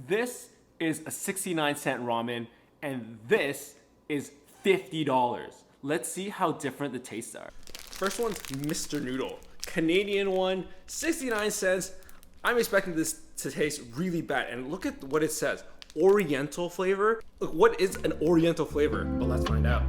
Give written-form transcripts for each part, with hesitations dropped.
This is a 69-cent ramen, and this is $50. Let's see how different the tastes are. First one's Mr. Noodle. Canadian one, 69 cents. I'm expecting this to taste really bad, and look at what it says. Oriental flavor? Look, what is an Oriental flavor? Well, let's find out.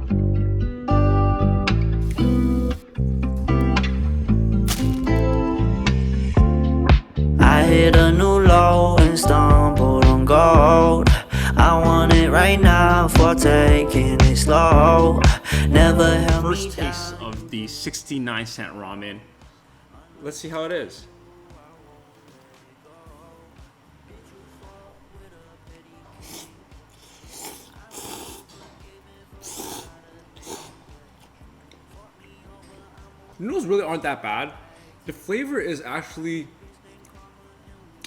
I hit a new low and stumbled on gold. I want it right now for taking it slow. Never held me First taste of the 69-cent ramen. Let's see how it is. Noodles really aren't that bad. The flavor is actually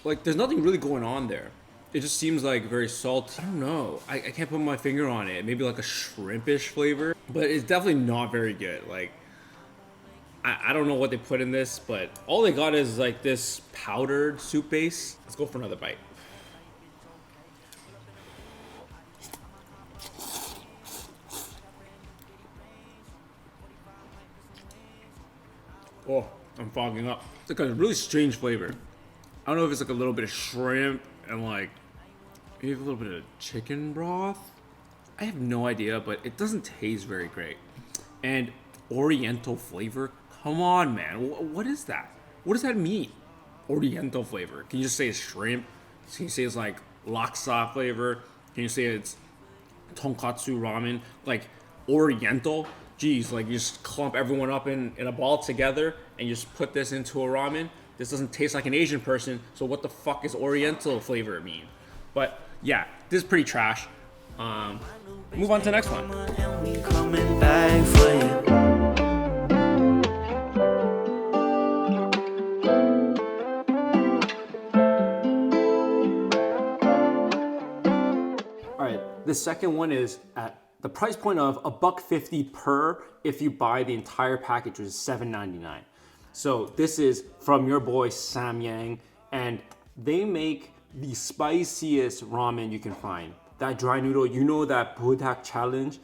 like there's nothing really going on there. It just seems like very salty. I don't know. I can't put my finger on it. Maybe like a shrimpish flavor, but it's definitely not very good. Like I don't know what they put in this, but all they got is like this powdered soup base. Let's go for another bite. Oh, I'm fogging up. It's like a really strange flavor. I don't know if it's like a little bit of shrimp and like maybe a little bit of chicken broth. I have no idea, but it doesn't taste very great. And Oriental flavor? Come on, man. What is that? What does that mean? Oriental flavor. Can you just say it's shrimp? Can you say it's like laksa flavor? Can you say it's tonkatsu ramen? Like Oriental? Geez, like you just clump everyone up in a ball together and you just put this into a ramen. This doesn't taste like an Asian person, so what the fuck is Oriental flavor mean? But yeah, this is pretty trash. Move on to the next one. All right, the second one is at the price point of $1.50 per if you buy the entire package, which is $7.99. So this is from your boy Samyang, and they make the spiciest ramen you can find. That dry noodle, you know, that Budak challenge,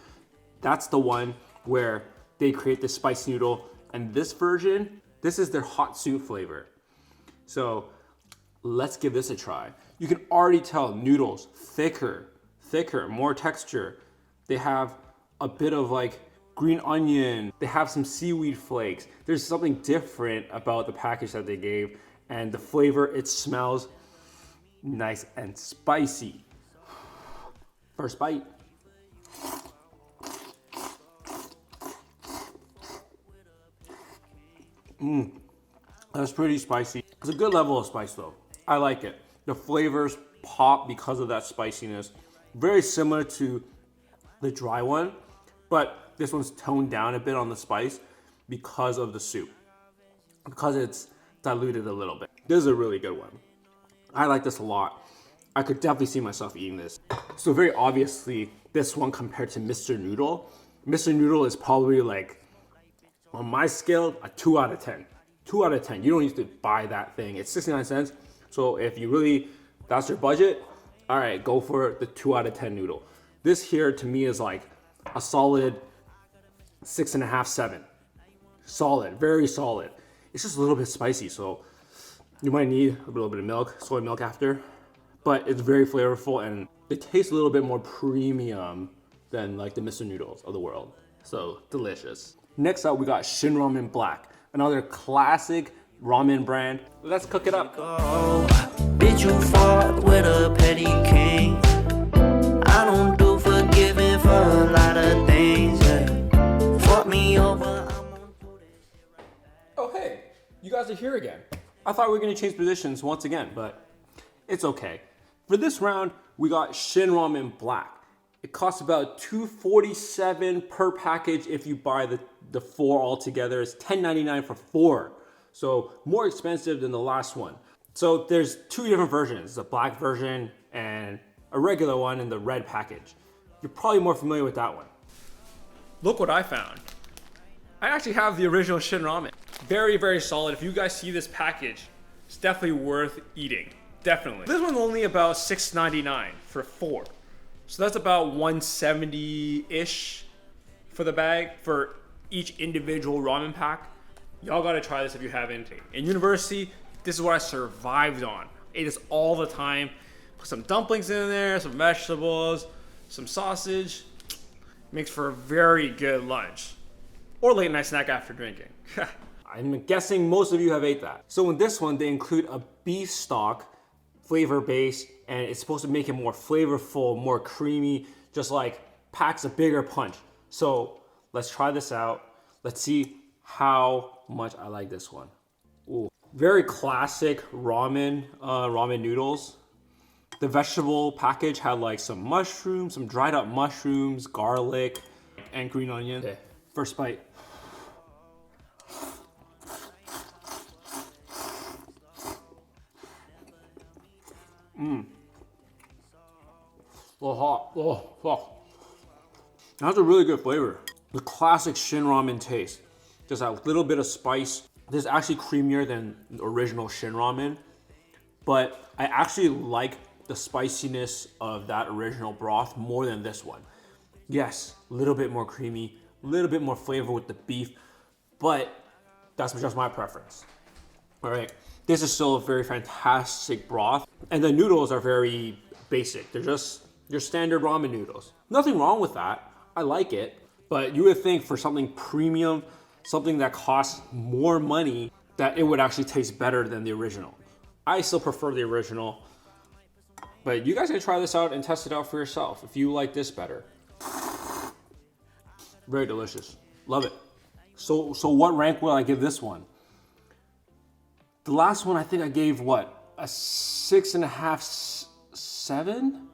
that's the one where they create the spicy noodle. And this version, this is their hot soup flavor. So let's give this a try. You can already tell noodles, thicker, more texture. They have a bit of like green onion. They have some seaweed flakes. There's something different about the package that they gave, and the flavor, it smells nice and spicy. First bite. That's pretty spicy. It's a good level of spice though. I like it. The flavors pop because of that spiciness. Very similar to the dry one, but this one's toned down a bit on the spice because of the soup, because it's diluted a little bit. This is a really good one. I like this a lot. I could definitely see myself eating this. So very obviously, this one compared to Mr. Noodle. Mr. Noodle is probably like, on my scale, a 2 out of 10. 2 out of 10. You don't need to buy that thing. It's 69 cents. So if you really, that's your budget, all right, go for the 2 out of 10 noodle. This here to me is like a solid 6.5, 7. Solid, very solid. It's just a little bit spicy, so you might need a little bit of milk, soy milk after, but it's very flavorful and it tastes a little bit more premium than like the Mr. Noodles of the world. So delicious. Next up, we got Shinram Black, another classic ramen brand. Let's cook it up. Bitch, you fought with a petty king. I don't do forgiving for a lot of things. Yeah. Fought me over. Oh hey, you guys are here again. I thought we were gonna change positions once again, but it's okay. For this round, we got Shinram Black. It costs about $2.47 per package if you buy the 4 all together. It's $10.99 for 4. So more expensive than the last one. So there's 2 different versions, the black version and a regular one in the red package. You're probably more familiar with that one. Look what I found. I actually have the original Shin Ramen. Very, very solid. If you guys see this package, it's definitely worth eating. Definitely. This one's only about $6.99 for 4. So that's about $170-ish for the bag for each individual ramen pack. Y'all gotta try this if you haven't. In university, this is what I survived on. Ate this all the time. Put some dumplings in there, some vegetables, some sausage. Makes for a very good lunch. Or late night snack after drinking. I'm guessing most of you have ate that. So in this one, they include a beef stock flavor base, and it's supposed to make it more flavorful, more creamy, just like packs a bigger punch. So let's try this out. Let's see how much I like this one. Ooh. Very classic ramen, ramen noodles. The vegetable package had like some mushrooms, some dried up mushrooms, garlic, and green onion. Okay. First bite. Oh, hot. Oh, oh. That's a really good flavor. The classic Shin Ramen taste. Just a little bit of spice. This is actually creamier than the original Shin Ramen, but I actually like the spiciness of that original broth more than this one. Yes, a little bit more creamy, a little bit more flavor with the beef, but that's just my preference. All right, this is still a very fantastic broth, and the noodles are very basic. They're just your standard ramen noodles. Nothing wrong with that. I like it, but you would think for something premium, something that costs more money, that it would actually taste better than the original. I still prefer the original, but you guys can try this out and test it out for yourself if you like this better. Very delicious. Love it. So what rank will I give this one? The last one I think I gave what? A 6.5, 7?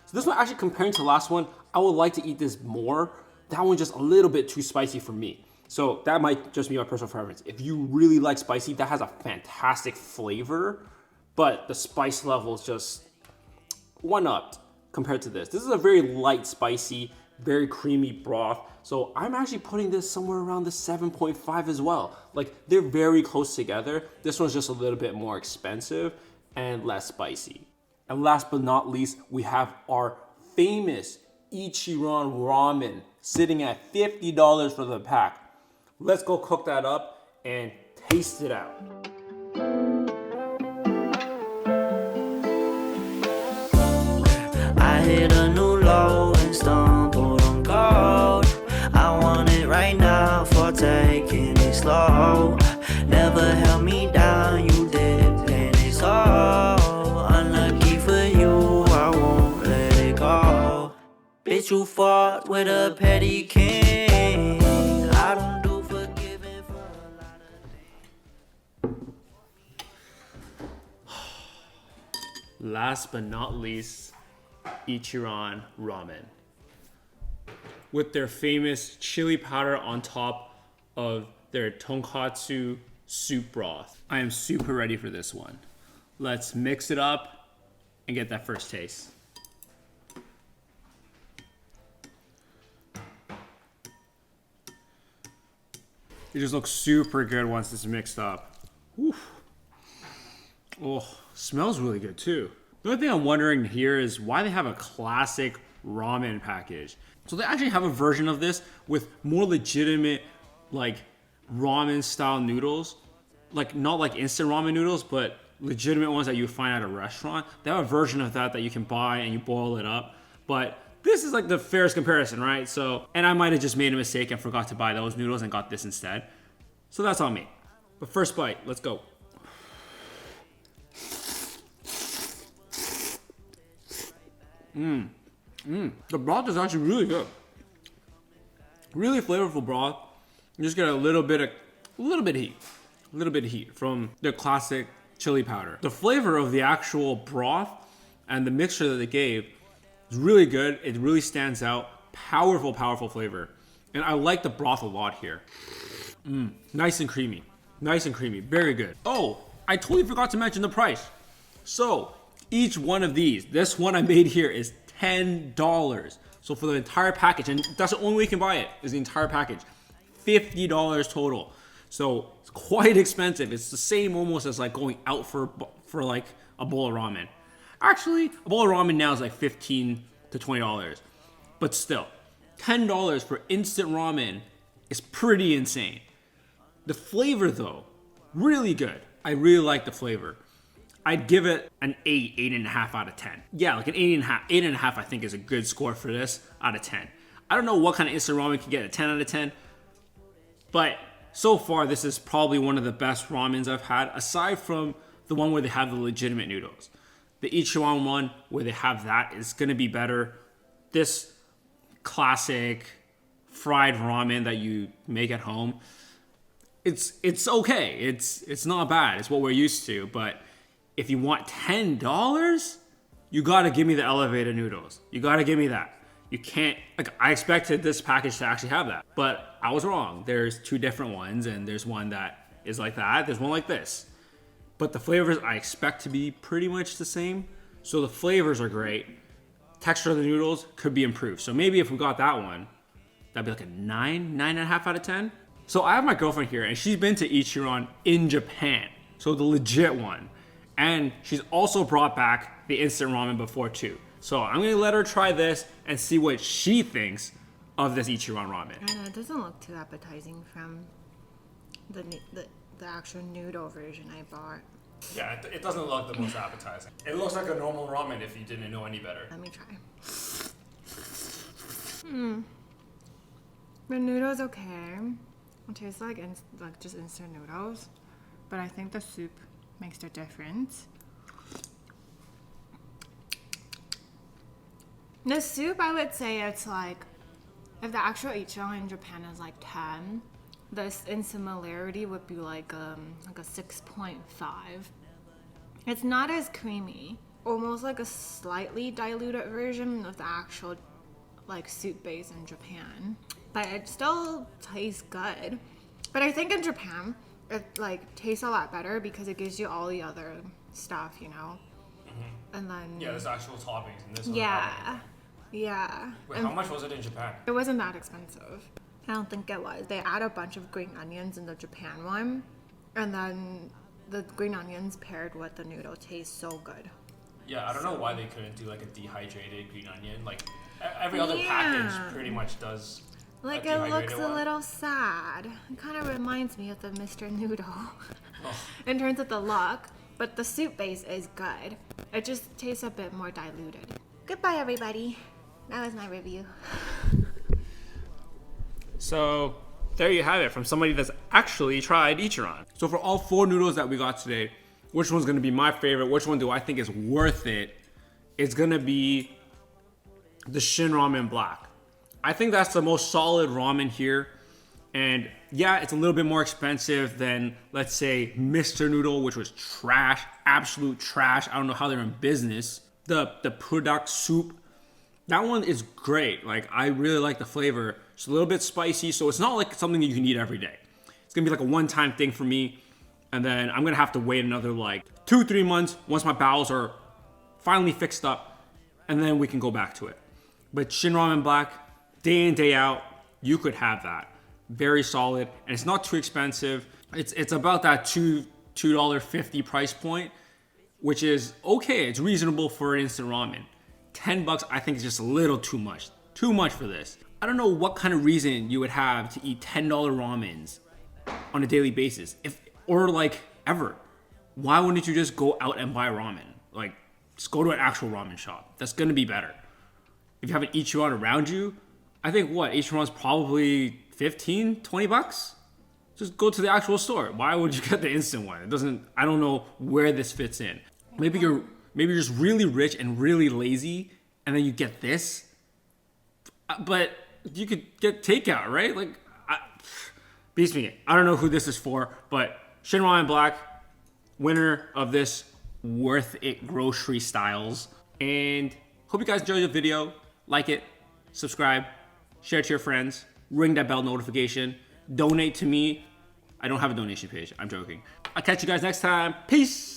So this one actually comparing to the last one, I would like to eat this more. That one just a little bit too spicy for me. So that might just be my personal preference. If you really like spicy, that has a fantastic flavor, but the spice level is just one-upped compared to this. This is a very light, spicy, very creamy broth. So I'm actually putting this somewhere around the 7.5 as well. Like, they're very close together. This one's just a little bit more expensive and less spicy. And last but not least, we have our famous Ichiran Ramen sitting at $50 for the pack. Let's go cook that up and taste it out. I hit a new low and stumbled on gold. I want it right now for taking it slow. Never held me down, you did, and it's all unlucky for you. I won't let it go. Bitch, you fought with a petty king. I don't do forgiving for a lot of things. Last but not least, Ichiran Ramen. With their famous chili powder on top of their tonkatsu soup broth. I am super ready for this one. Let's mix it up and get that first taste. It just looks super good once it's mixed up. Oof. Oh, smells really good too. The only thing I'm wondering here is why they have a classic ramen package. So they actually have a version of this with more legitimate, like, ramen style noodles. Like, not like instant ramen noodles, but legitimate ones that you find at a restaurant. They have a version of that you can buy and you boil it up. But this is like the fairest comparison, right? So, and I might have just made a mistake and forgot to buy those noodles and got this instead. So that's on me. But first bite, let's go. The broth is actually really good. Really flavorful broth. You just get a little bit of heat from the classic chili powder. The flavor of the actual broth and the mixture that they gave is really good. It really stands out. Powerful, powerful flavor. And I like the broth a lot here. Nice and creamy. Nice and creamy. Very good. Oh, I totally forgot to mention the price. So each one of these, this one I made here is $10. So for the entire package, and that's the only way you can buy it, is the entire package. $50 total. So it's quite expensive. It's the same almost as like going out for like a bowl of ramen. Actually, a bowl of ramen now is like $15 to $20. But still, $10 for instant ramen is pretty insane. The flavor though, really good. I really like the flavor. I'd give it an 8, 8.5 out of 10. Yeah, like an 8.5. 8.5 I think is a good score for this out of 10. I don't know what kind of instant ramen can get a 10 out of 10, but so far this is probably one of the best ramens I've had, aside from the one where they have the legitimate noodles. The Ichiran one where they have that is gonna be better. This classic fried ramen that you make at home, it's okay. It's not bad. It's what we're used to, but if you want $10, you gotta give me the elevated noodles. You gotta give me that. You can't, like, I expected this package to actually have that, but I was wrong. There's 2 different ones, and there's one that is like that. There's one like this. But the flavors I expect to be pretty much the same. So the flavors are great. Texture of the noodles could be improved. So maybe if we got that one, that'd be like a 9, 9.5 out of 10. So I have my girlfriend here, and she's been to Ichiran in Japan. So the legit one. And she's also brought back the instant ramen before too. So I'm gonna let her try this and see what she thinks of this Ichiran ramen. I know, it doesn't look too appetizing from the actual noodle version I bought. Yeah, it doesn't look the most appetizing. It looks like a normal ramen if you didn't know any better. Let me try. The noodle's okay. It tastes like just instant noodles, but I think the soup makes the difference. The soup, I would say it's like, if the actual Ichiran in Japan is like 10, this in similarity would be like a 6.5. It's not as creamy, almost like a slightly diluted version of the actual like soup base in Japan, but it still tastes good. But I think in Japan it like tastes a lot better because it gives you all the other stuff, you know. And then there's actual toppings in this one. Yeah. Wait, how much was it in Japan? It wasn't that expensive. I don't think it was. They add a bunch of green onions in the Japan one, and then the green onions paired with the noodle taste so good. Yeah, I don't know why they couldn't do like a dehydrated green onion. Like every other package pretty much does. Like it looks a little sad. It kind of reminds me of the Mr. Noodle in terms of the look, but the soup base is good. It just tastes a bit more diluted. Goodbye, everybody. That was my review. So there you have it from somebody that's actually tried Ichiran. So for all 4 noodles that we got today, which one's gonna be my favorite? Which one do I think is worth it? It's gonna be the Shin Ramen Black. I think that's the most solid ramen here. And yeah, it's a little bit more expensive than, let's say, Mr. Noodle, which was trash, absolute trash. I don't know how they're in business. The product soup, that one is great. Like, I really like the flavor. It's a little bit spicy, so it's not like something that you can eat every day. It's gonna be like a one-time thing for me. And then I'm gonna have to wait another like 2-3 months once my bowels are finally fixed up, and then we can go back to it. But Shin Ramen Black, day in, day out, you could have that. Very solid, and it's not too expensive. It's about that $2.50 price point, which is okay. It's reasonable for an instant ramen. $10 I think is just a little too much. Too much for this. I don't know what kind of reason you would have to eat $10 ramens on a daily basis, or like ever. Why wouldn't you just go out and buy ramen? Like, just go to an actual ramen shop. That's gonna be better. If you have an Ichiran around you, I think Ichiran's probably $15-$20. Just go to the actual store. Why would you get the instant one? It doesn't. I don't know where this fits in. Maybe you're just really rich and really lazy, and then you get this. But you could get takeout, right? Like, beats me. I don't know who this is for, but Shin Ramen Black, winner of this worth it grocery styles. And hope you guys enjoyed the video. Like it, subscribe, share it to your friends, ring that bell notification, donate to me. I don't have a donation page. I'm joking. I'll catch you guys next time. Peace.